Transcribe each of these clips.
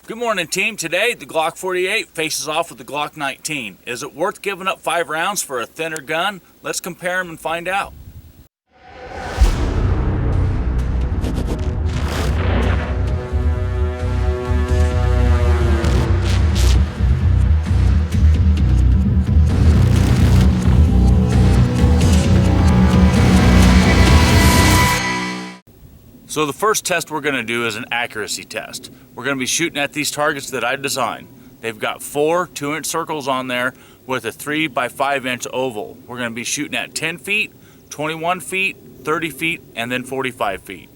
Good morning, team. Today, the Glock 48 faces off with the Glock 19. Is it worth giving up 5 rounds for a thinner gun? Let's compare them and find out. So the first test we're going to do is an accuracy test. We're going to be shooting at these targets that I designed. They've got 4 2-inch circles on there with a 3 by 5 inch oval. We're going to be shooting at 10 feet, 21 feet, 30 feet, and then 45 feet.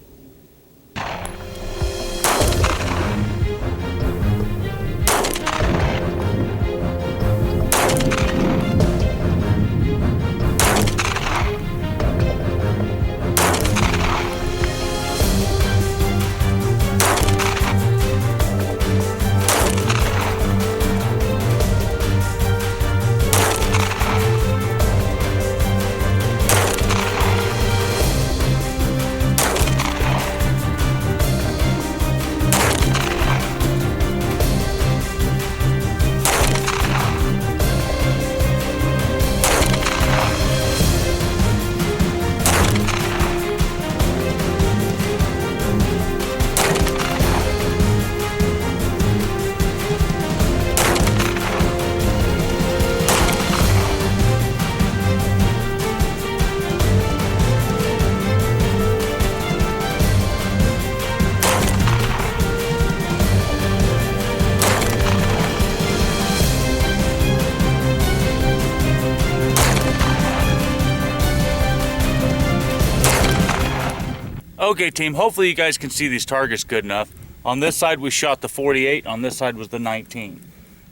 Okay, team, hopefully you guys can see these targets good enough. On this side we shot the 48, on this side was the 19.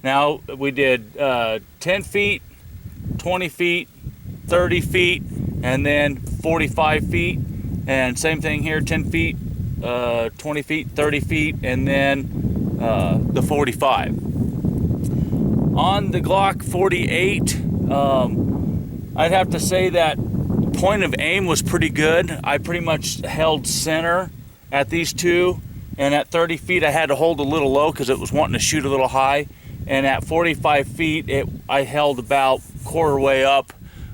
Now we did 10 feet, 20 feet, 30 feet, and then 45 feet. And same thing here, 10 feet, 20 feet, 30 feet, and then the 45. On the Glock 48, I'd have to say that point of aim was pretty good. I pretty much held center at these two, and at 30 feet I had to hold a little low because it was wanting to shoot a little high, and at 45 feet I held about quarter way up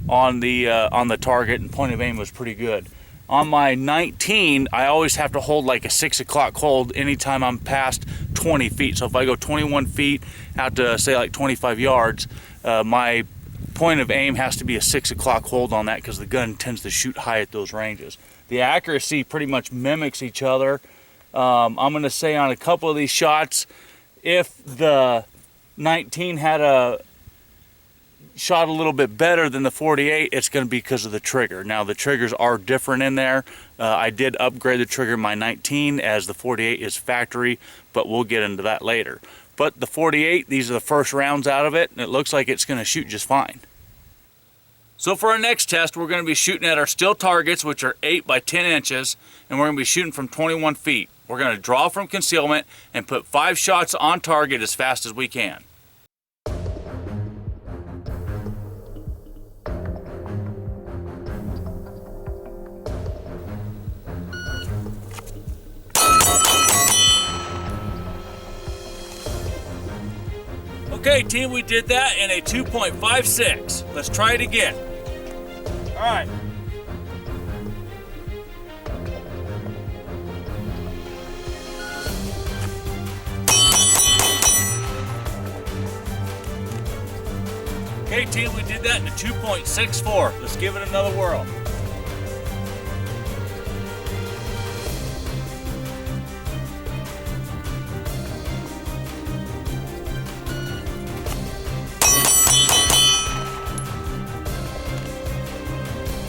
on the target, and point of aim was pretty good. On my 19, I always have to hold like a 6 o'clock hold anytime I'm past 20 feet. So if I go 21 feet out to say like 25 yards, my point of aim has to be a 6 o'clock hold on that because the gun tends to shoot high at those ranges. The accuracy pretty much mimics each other. I'm going to say on a couple of these shots, if the 19 had a shot a little bit better than the 48, it's going to be because of the trigger. Now the triggers are different in there. I did upgrade the trigger in my 19 as the 48 is factory, but we'll get into that later. But the 48, these are the first rounds out of it, and it looks like it's going to shoot just fine. So for our next test, we're going to be shooting at our still targets, which are 8 by 10 inches, and we're going to be shooting from 21 feet. We're going to draw from concealment and put 5 shots on target as fast as we can. Okay, team, we did that in a 2.56. Let's try it again. All right. Okay, team, we did that in a 2.64. Let's give it another whirl.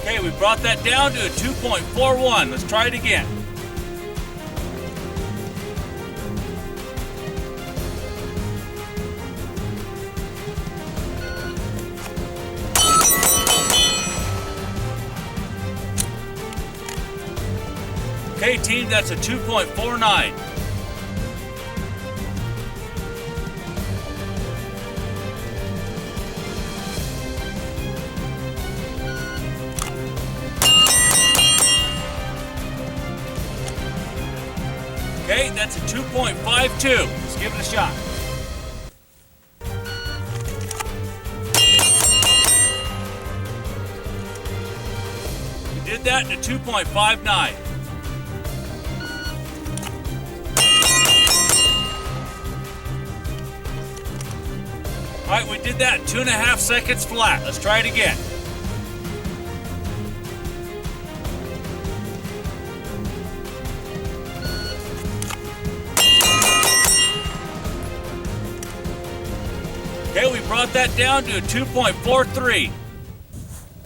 Okay, we brought that down to a 2.41. Let's try it again. Okay, team, that's a 2.49. Okay, that's That's a 2.52. Let's give it a shot. We did that in a 2.59. All right, we did that in 2.5 seconds flat. Let's try it again. Okay, we brought that down to a 2.43.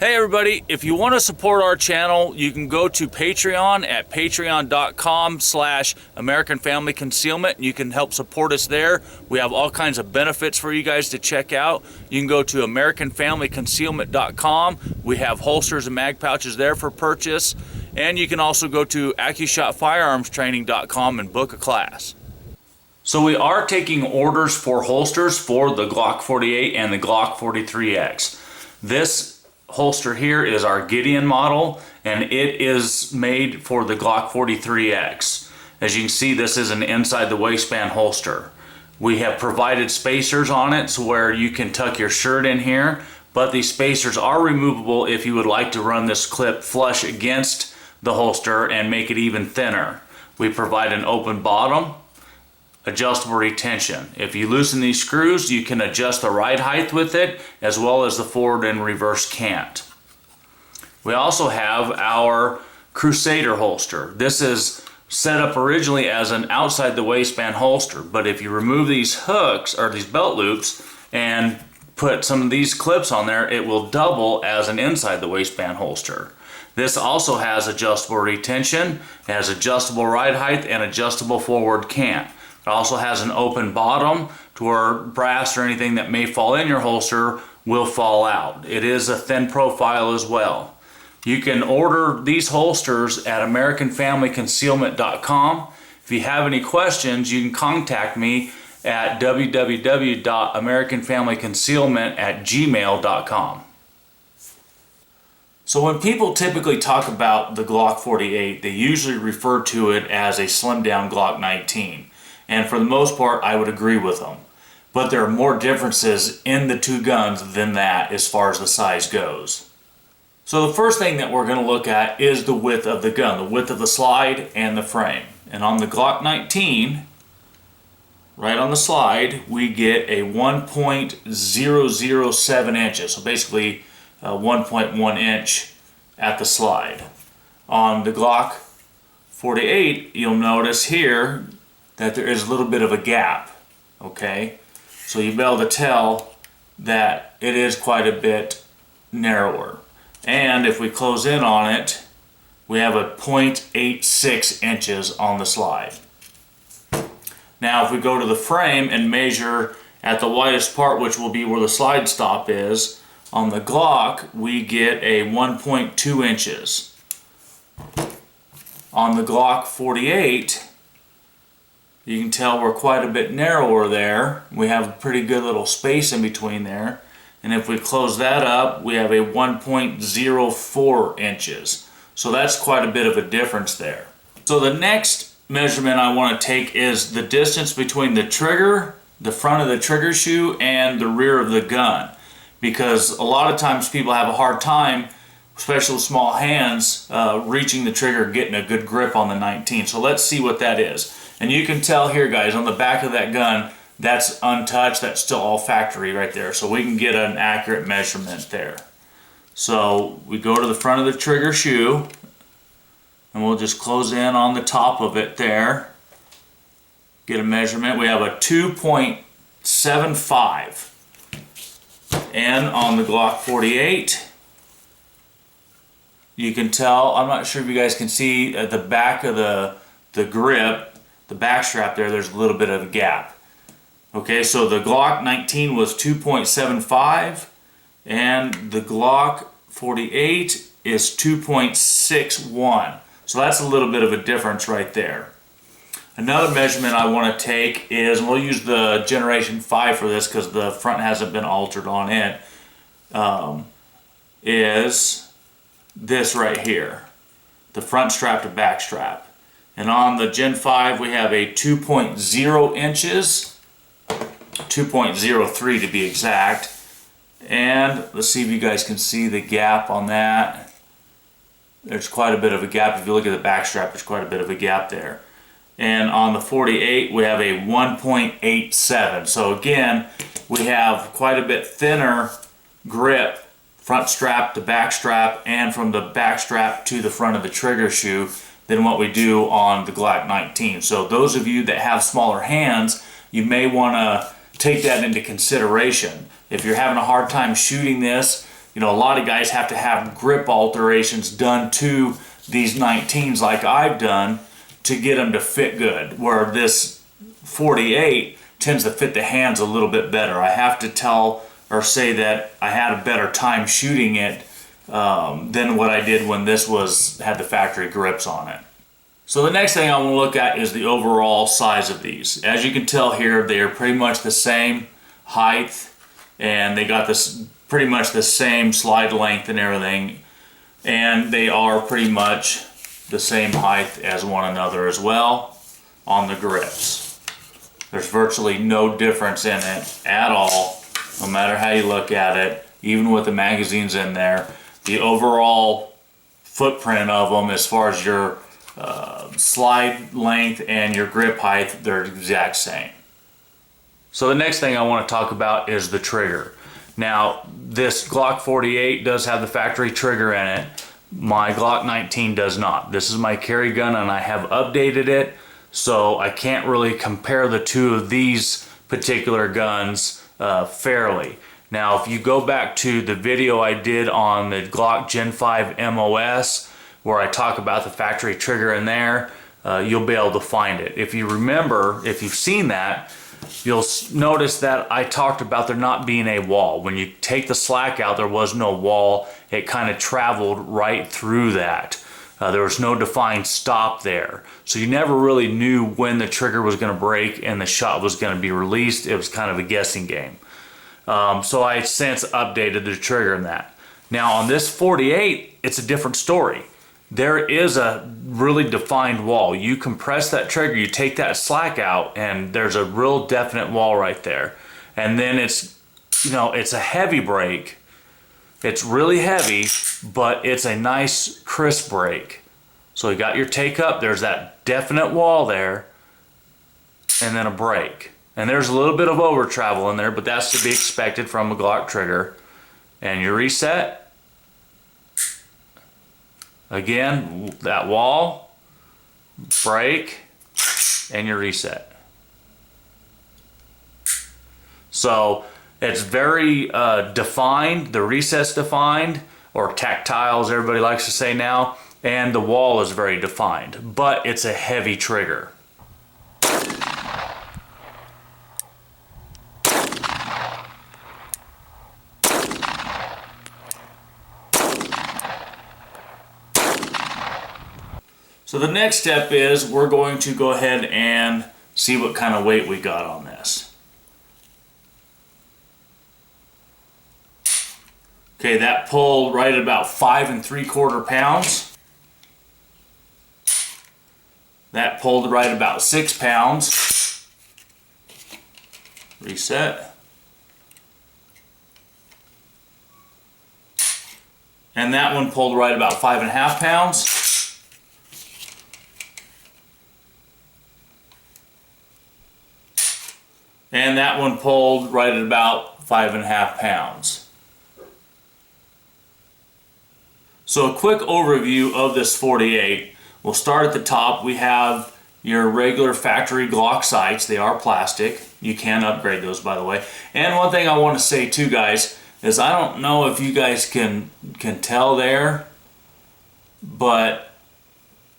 Hey everybody, if you want to support our channel, you can go to Patreon at patreon.com/American Family Concealment. You can help support us there. We have all kinds of benefits for you guys to check out. You can go to AmericanFamilyConcealment.com. We have holsters and mag pouches there for purchase. And you can also go to AccuShotFirearmstraining.com and book a class. So we are taking orders for holsters for the Glock 48 and the Glock 43X. This holster here is our Gideon model, and it is made for the Glock 43X. As you can see, this is an inside the waistband holster. We have provided spacers on it so where you can tuck your shirt in here, but these spacers are removable if you would like to run this clip flush against the holster and make it even thinner. We provide an open bottom, adjustable retention. If you loosen these screws, you can adjust the ride height with it, as well as the forward and reverse cant. We also have our Crusader holster. This is set up originally as an outside the waistband holster, but if you remove these hooks or these belt loops and put some of these clips on there, it will double as an inside the waistband holster. This also has adjustable retention, it has adjustable ride height and adjustable forward cant. It also has an open bottom to where brass or anything that may fall in your holster will fall out. It is a thin profile as well. You can order these holsters at AmericanFamilyConcealment.com. If you have any questions, you can contact me at www.AmericanFamilyConcealment@gmail.com. So when people typically talk about the Glock 48, they usually refer to it as a slimmed down Glock 19. And for the most part, I would agree with them. But there are more differences in the two guns than that as far as the size goes. So the first thing that we're going to look at is the width of the gun, the width of the slide and the frame. And on the Glock 19, right on the slide, we get a 1.007 inches. So basically 1.1 inch at the slide. On the Glock 48, you'll notice here that there is a little bit of a gap, okay? So you'll be able to tell that it is quite a bit narrower. And if we close in on it, we have a 0.86 inches on the slide. Now if we go to the frame and measure at the widest part, which will be where the slide stop is, on the Glock we get a 1.2 inches. On the Glock 48, you can tell we're quite a bit narrower there. We have a pretty good little space in between there. And if we close that up, we have a 1.04 inches. So that's quite a bit of a difference there. So the next measurement I want to take is the distance between the trigger, the front of the trigger shoe, and the rear of the gun. Because a lot of times people have a hard time, especially with small hands, reaching the trigger, getting a good grip on the 19. So let's see what that is. And you can tell here, guys, on the back of that gun, that's untouched. That's still all factory right there. So we can get an accurate measurement there. So we go to the front of the trigger shoe, and we'll just close in on the top of it there. Get a measurement. We have a 2.75. And on the Glock 48, you can tell, I'm not sure if you guys can see at the back of the grip, the back strap there, there's a little bit of a gap. Okay, so the Glock 19 was 2.75 and the Glock 48 is 2.61. So that's a little bit of a difference right there. Another measurement I want to take is, and we'll use the Generation 5 for this because the front hasn't been altered on it, is this right here. The front strap to back strap. And on the Gen 5 we have a 2.0 inches, 2.03 to be exact. And let's see if you guys can see the gap on that. There's quite a bit of a gap. If you look at the back strap, there's quite a bit of a gap there. And on the 48 we have a 1.87. So again, we have quite a bit thinner grip, front strap to back strap, and from the back strap to the front of the trigger shoe than what we do on the Glock 19. So those of you that have smaller hands, you may want to take that into consideration. If you're having a hard time shooting this, you know, a lot of guys have to have grip alterations done to these 19s like I've done to get them to fit good, where this 48 tends to fit the hands a little bit better. I have to tell or say that I had a better time shooting it than what I did when this had the factory grips on it. So the next thing I want to look at is the overall size of these. As you can tell here, they are pretty much the same height, and they got this pretty much the same slide length and everything, and they are pretty much the same height as one another as well on the grips. There's virtually no difference in it at all, no matter how you look at it, even with the magazines in there. The overall footprint of them as far as your slide length and your grip height, they're the exact same. So the next thing I want to talk about is the trigger. Now, this Glock 48 does have the factory trigger in it. My Glock 19 does not. This is my carry gun, and I have updated it, so I can't really compare the two of these particular guns fairly. Now, if you go back to the video I did on the Glock Gen 5 MOS, where I talk about the factory trigger in there, you'll be able to find it. If you remember, if you've seen that, you'll notice that I talked about there not being a wall. When you take the slack out, there was no wall. It kind of traveled right through that. There was no defined stop there. So you never really knew when the trigger was going to break and the shot was going to be released. It was kind of a guessing game. So I since updated the trigger in that. Now on this 48, it's a different story. There is a really defined wall. You compress that trigger, you take that slack out, and there's a real definite wall right there. And then it's, you know, it's a heavy break. It's really heavy, but it's a nice crisp break. So you got your take up, there's that definite wall there, and then a break. And there's a little bit of over travel in there, but that's to be expected from a Glock trigger. And you reset. Again, that wall, break, and your reset. So it's very defined. The reset's defined, or tactile as everybody likes to say now, and the wall is very defined, but it's a heavy trigger. So the next step is we're going to go ahead and see what kind of weight we got on this. Okay, that pulled right at about 5 3/4 pounds. That pulled right about 6 pounds. Reset. And that one pulled right about 5 1/2 pounds. And that one pulled right at about 5 1/2 pounds. So a quick overview of this 48. We'll start at the top. We have your regular factory Glock sights. They are plastic. You can upgrade those, by the way. And one thing I want to say too, guys, is I don't know if you guys can tell there, but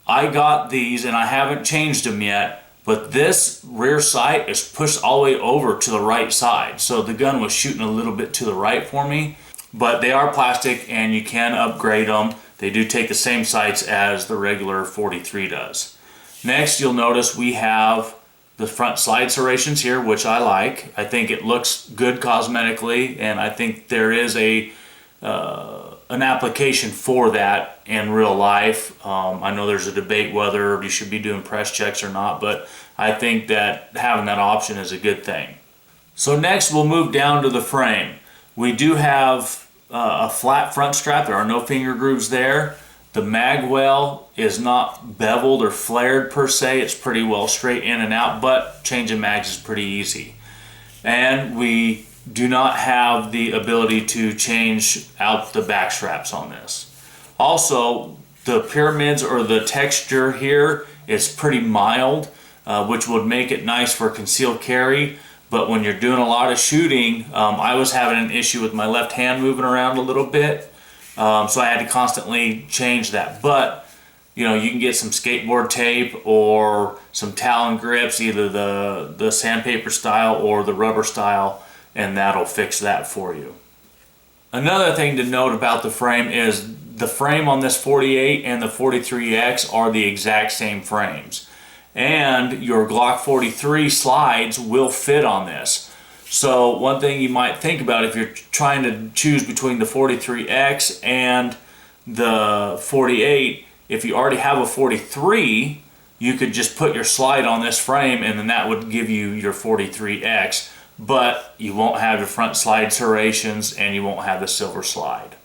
I got these and I haven't changed them yet. But this rear sight is pushed all the way over to the right side. So the gun was shooting a little bit to the right for me. But they are plastic and you can upgrade them. They do take the same sights as the regular 43 does. Next, you'll notice we have the front slide serrations here, which I like. I think it looks good cosmetically, and I think there is a an application for that in real life. I know there's a debate whether you should be doing press checks or not, but I think that having that option is a good thing. So next we'll move down to the frame. We do have a flat front strap. There are no finger grooves there. The mag well is not beveled or flared per se. It's pretty well straight in and out, but changing mags is pretty easy. And we do not have the ability to change out the back straps on this. Also, the pyramids or the texture here is pretty mild, which would make it nice for concealed carry. But when you're doing a lot of shooting, I was having an issue with my left hand moving around a little bit. So I had to constantly change that. But, you know, you can get some skateboard tape or some Talon grips, either the sandpaper style or the rubber style, and that'll fix that for you. Another thing to note about the frame is the frame on this 48 and the 43X are the exact same frames. And your Glock 43 slides will fit on this. So one thing you might think about if you're trying to choose between the 43X and the 48, if you already have a 43, you could just put your slide on this frame and then that would give you your 43X, but you won't have your front slide serrations and you won't have the silver slide.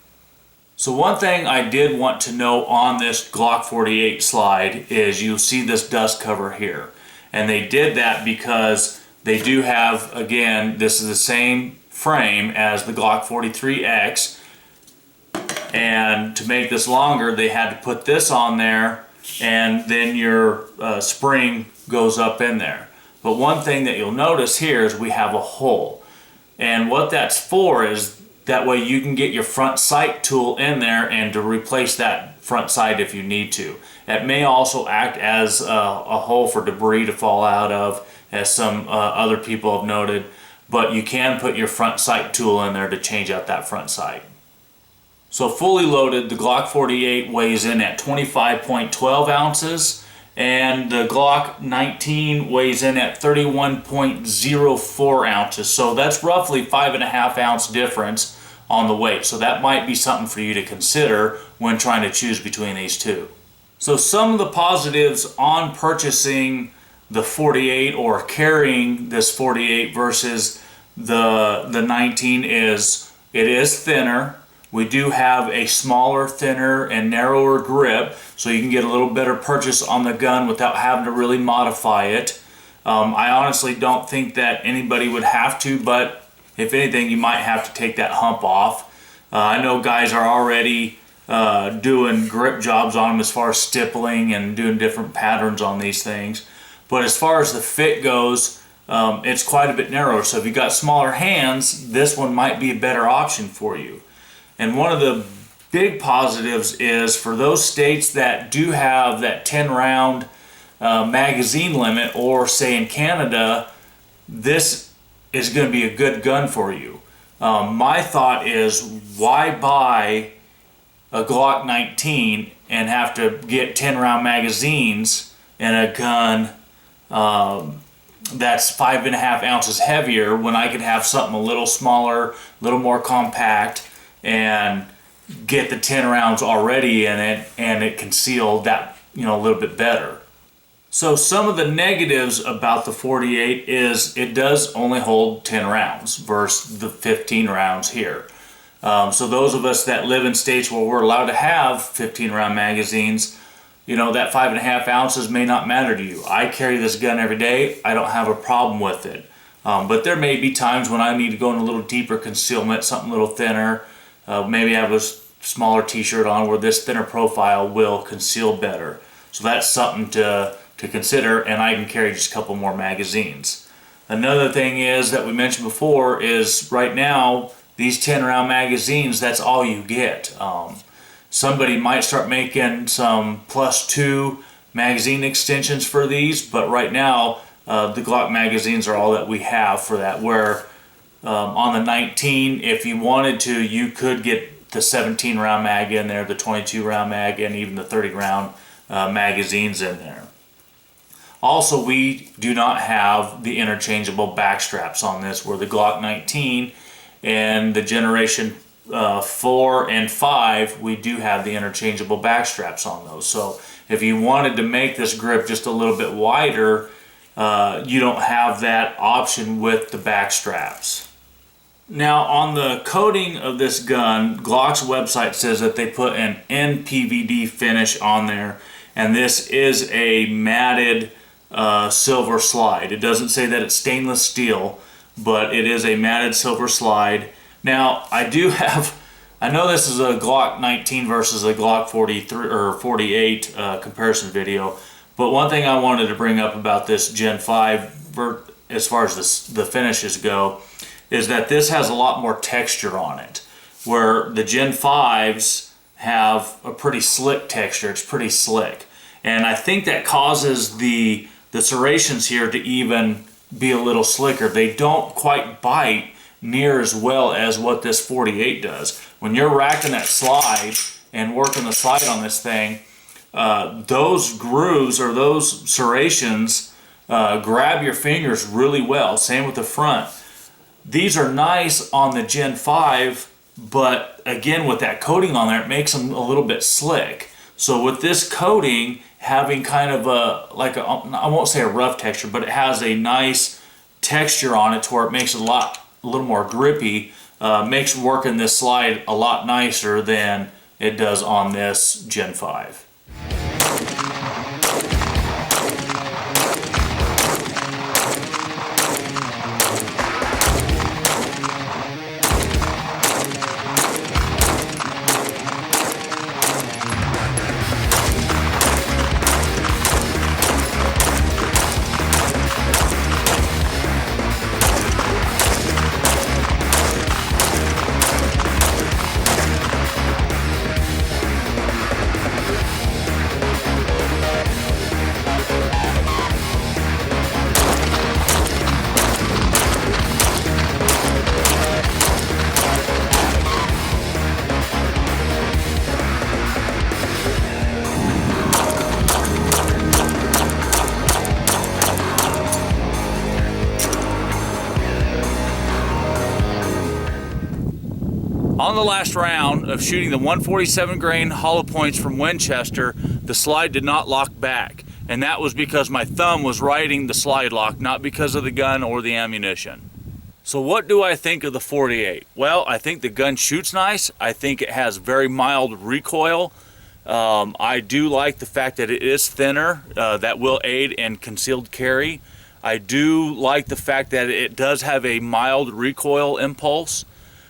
So one thing I did want to know on this Glock 48 slide is you'll see this dust cover here. And they did that because they do have, again, this is the same frame as the Glock 43X, and to make this longer they had to put this on there, and then your spring goes up in there. But one thing that you'll notice here is we have a hole, and what that's for is that way you can get your front sight tool in there and to replace that front sight if you need to. It may also act as a hole for debris to fall out of, as some other people have noted, but you can put your front sight tool in there to change out that front sight. So fully loaded, the Glock 48 weighs in at 25.12 ounces, and the Glock 19 weighs in at 31.04 ounces. So that's roughly 5.5 ounce difference on the weight. So that might be something for you to consider when trying to choose between these two. So some of the positives on purchasing the 48 or carrying this 48 versus the 19 is it is thinner. We do have a smaller, thinner, and narrower grip, so you can get a little better purchase on the gun without having to really modify it. I honestly don't think that anybody would have to, but if anything, you might have to take that hump off. I know guys are already doing grip jobs on them as far as stippling and doing different patterns on these things. But as far as the fit goes, it's quite a bit narrower. So if you've got smaller hands, this one might be a better option for you. And one of the big positives is for those states that do have that 10-round magazine limit, or say in Canada, this is going to be a good gun for you. My thought is, why buy a Glock 19 and have to get 10-round magazines in a gun that's 5.5 ounces heavier when I could have something a little smaller, a little more compact, and get the 10 rounds already in it, and it concealed that, you know, a little bit better. So some of the negatives about the 48 is it does only hold 10 rounds versus the 15 rounds here. So those of us that live in states where we're allowed to have 15 round magazines, you know, that 5.5 ounces may not matter to you. I carry this gun every day. I don't have a problem with it. But there may be times when I need to go in a little deeper concealment, something a little thinner. Maybe I have a smaller t-shirt on where this thinner profile will conceal better. So that's something to consider, and I can carry just a couple more magazines. Another thing is that we mentioned before is right now, these 10 round magazines, that's all you get. Somebody might start making some +2 magazine extensions for these, but right now the Glock magazines are all that we have for that, where on the 19, if you wanted to, you could get the 17 round mag in there, the 22 round mag, and even the 30 round magazines in there. Also, we do not have the interchangeable back straps on this, where the Glock 19 and the Generation 4 and 5, we do have the interchangeable back straps on those. So if you wanted to make this grip just a little bit wider, you don't have that option with the back straps. Now on the coating of this gun, Glock's website says that they put an NPVD finish on there, and this is a matted silver slide. It doesn't say that it's stainless steel, but it is a matted silver slide. Now I know this is a Glock 19 versus a Glock 43 or 48 comparison video, but one thing I wanted to bring up about this Gen 5 as far as the finishes go is that this has a lot more texture on it, where the Gen 5s have a pretty slick texture. It's pretty slick, and I think that causes the serrations here to even be a little slicker. They don't quite bite near as well as what this 48 does. When you're racking that slide and working the slide on this thing, those grooves or those serrations grab your fingers really well. Same with the front. These are nice on the Gen 5, but again, with that coating on there, it makes them a little bit slick. So with this coating having kind of I won't say a rough texture, but it has a nice texture on it to where it makes it a little more grippy, makes working this slide a lot nicer than it does on this Gen 5. On the last round of shooting the 147 grain hollow points from Winchester, the slide did not lock back, and that was because my thumb was riding the slide lock, not because of the gun or the ammunition. So what do I think of the 48? Well, I think the gun shoots nice. I think it has very mild recoil. I do like the fact that it is thinner. That will aid in concealed carry. I do like the fact that it does have a mild recoil impulse,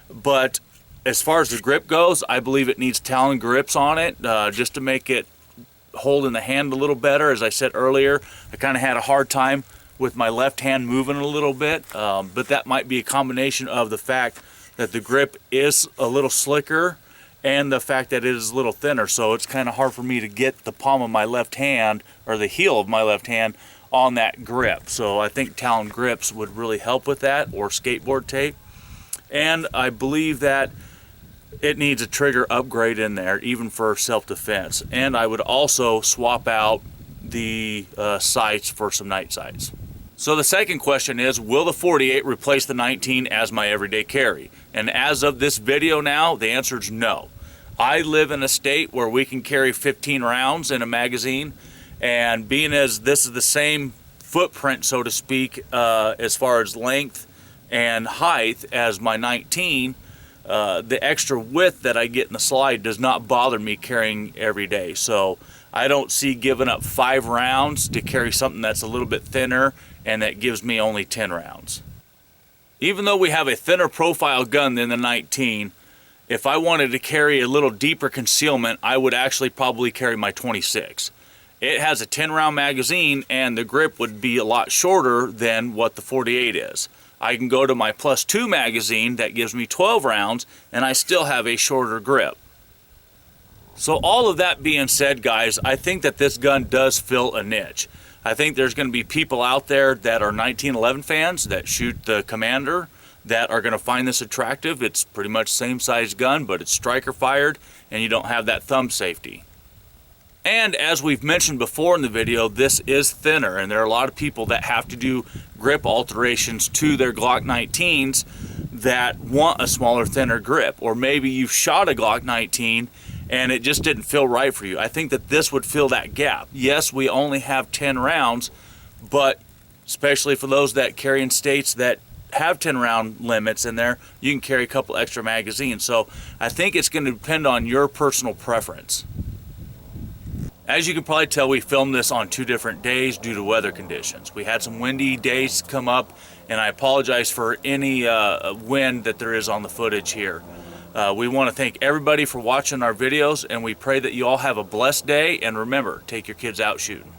but as far as the grip goes, I believe it needs Talon grips on it just to make it hold in the hand a little better. As I said earlier, I kind of had a hard time with my left hand moving a little bit, but that might be a combination of the fact that the grip is a little slicker and the fact that it is a little thinner. So it's kind of hard for me to get the palm of my left hand or the heel of my left hand on that grip. So I think Talon grips would really help with that, or skateboard tape. And I believe that it needs a trigger upgrade in there, even for self-defense. And I would also swap out the sights for some night sights. So the second question is, will the 48 replace the 19 as my everyday carry? And as of this video now, the answer is no. I live in a state where we can carry 15 rounds in a magazine, and being as this is the same footprint, so to speak, as far as length and height as my 19, the extra width that I get in the slide does not bother me carrying every day. So I don't see giving up 5 rounds to carry something that's a little bit thinner and that gives me only 10 rounds. Even though we have a thinner profile gun than the 19, if I wanted to carry a little deeper concealment, I would actually probably carry my 26. It has a 10 round magazine and the grip would be a lot shorter than what the 48 is. I can go to my +2 magazine that gives me 12 rounds and I still have a shorter grip. So all of that being said, guys, I think that this gun does fill a niche. I think there's going to be people out there that are 1911 fans that shoot the Commander that are going to find this attractive. It's pretty much same size gun, but it's striker fired and you don't have that thumb safety. And as we've mentioned before in the video, this is thinner, and there are a lot of people that have to do grip alterations to their Glock 19s that want a smaller, thinner grip, or maybe you've shot a Glock 19 and it just didn't feel right for you. I think that this would fill that gap. Yes, we only have 10 rounds, but especially for those that carry in states that have 10 round limits in there, you can carry a couple extra magazines. So I think it's going to depend on your personal preference. As you can probably tell, we filmed this on 2 different days due to weather conditions. We had some windy days come up, and I apologize for any wind that there is on the footage here. We want to thank everybody for watching our videos, and we pray that you all have a blessed day, and remember, take your kids out shooting.